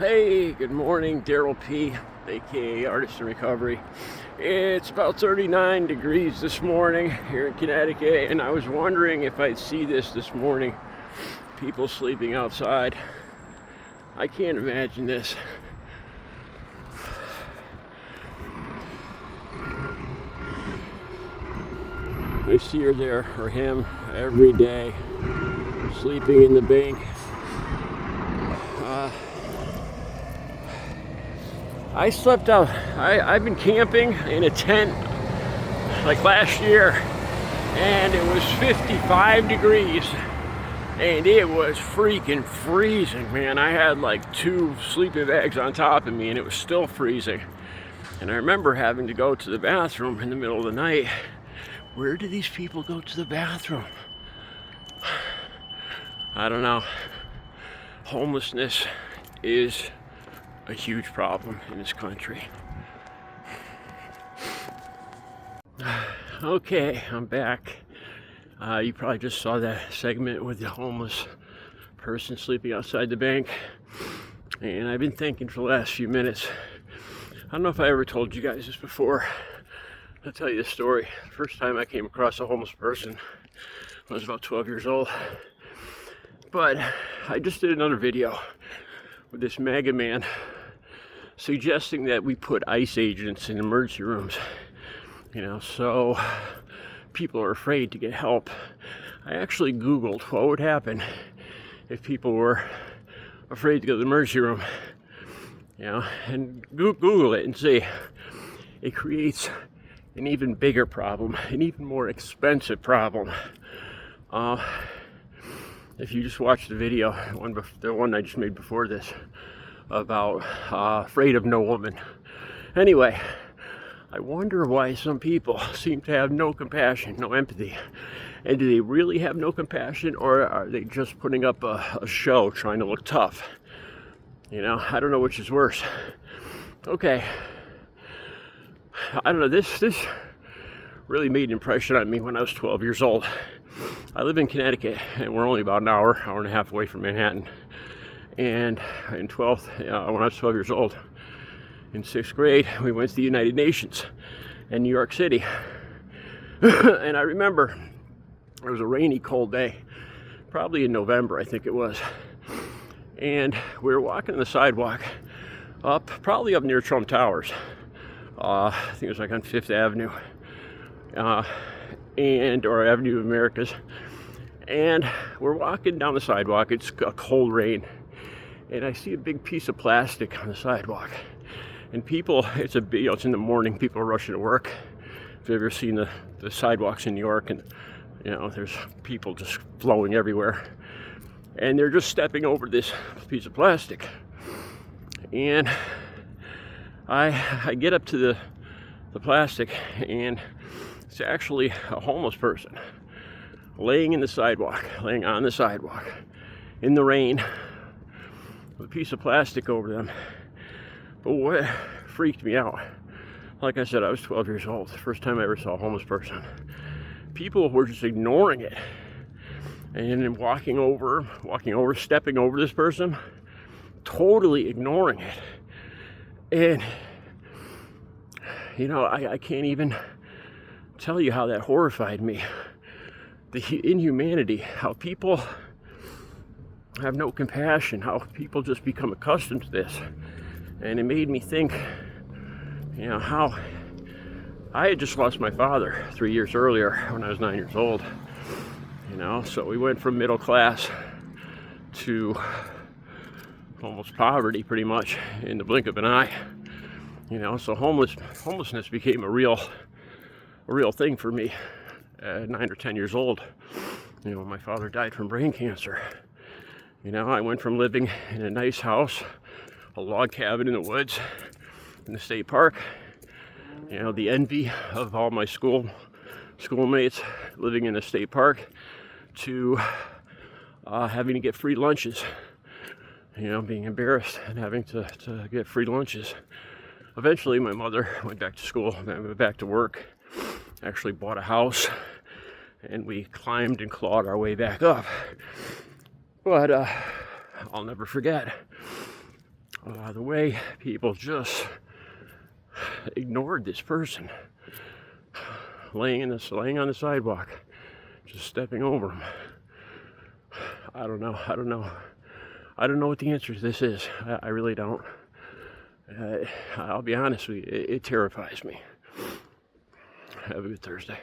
Hey, good morning, Daryl P, aka Artist in Recovery. It's about 39 degrees this morning here in Connecticut, and I was wondering if I'd see this morning. People sleeping outside. I can't imagine this. I see her there, or him, every day, sleeping in the bank. I slept out. I've been camping in a tent like last year, and it was 55 degrees, and it was freaking freezing, man. I had like 2 sleeping bags on top of me, and it was still freezing. And I remember having to go to the bathroom in the middle of the night. Where do these people go to the bathroom? I don't know. Homelessness is a huge problem in this country. Okay, I'm back. You probably just saw that segment with the homeless person sleeping outside the bank. And I've been thinking for the last few minutes. I don't know if I ever told you guys this before. I'll tell you the story. The first time I came across a homeless person, I was about 12 years old. But I just did another video with this MAGA man suggesting that we put ICE agents in emergency rooms, so people are afraid to get help. I actually Googled what would happen if people were afraid to go to the emergency room, and Google it and see. It creates an even bigger problem, an even more expensive problem. If you just watch the video, the one I just made before this, about afraid of no woman. Anyway, I wonder why some people seem to have no compassion, no empathy. And do they really have no compassion, or are they just putting up a show trying to look tough? I don't know which is worse. Okay. I don't know, this really made an impression on me when I was 12 years old. I live in Connecticut, and we're only about an hour and a half away from Manhattan. And when I was 12 years old, in 6th grade, we went to the United Nations in New York City. And I remember it was a rainy, cold day, probably in November, I think it was. And we were walking on the sidewalk probably up near Trump Towers. I think it was like on 5th Avenue, or Avenue of Americas. And we're walking down the sidewalk. It's a cold rain. And I see a big piece of plastic on the sidewalk. And people, it's in the morning, people are rushing to work. If you've ever seen the sidewalks in New York, and there's people just flowing everywhere. And they're just stepping over this piece of plastic. And I get up to the plastic, and it's actually a homeless person laying on the sidewalk, in the rain, with a piece of plastic over them. But what freaked me out, like I said, I was 12 years old, the first time I ever saw a homeless person. People were just ignoring it, and then walking over, stepping over this person, totally ignoring it. And I can't even tell you how that horrified me. The inhumanity, how people have no compassion, how people just become accustomed to this. And it made me think, how I had just lost my father 3 years earlier when I was 9 years old. So we went from middle class to almost poverty pretty much in the blink of an eye. So homelessness became a real thing for me at 9 or 10 years old. My father died from brain cancer. I went from living in a nice house, a log cabin in the woods, in the state park, the envy of all my schoolmates living in a state park, to having to get free lunches, being embarrassed and having to get free lunches. Eventually, my mother went back to school, went back to work, actually bought a house, and we climbed and clawed our way back up. But I'll never forget The way people just ignored this person laying on the sidewalk, just stepping over him. I don't know what the answer to this is. I really don't. I'll be honest with you, it terrifies me. Have a good Thursday.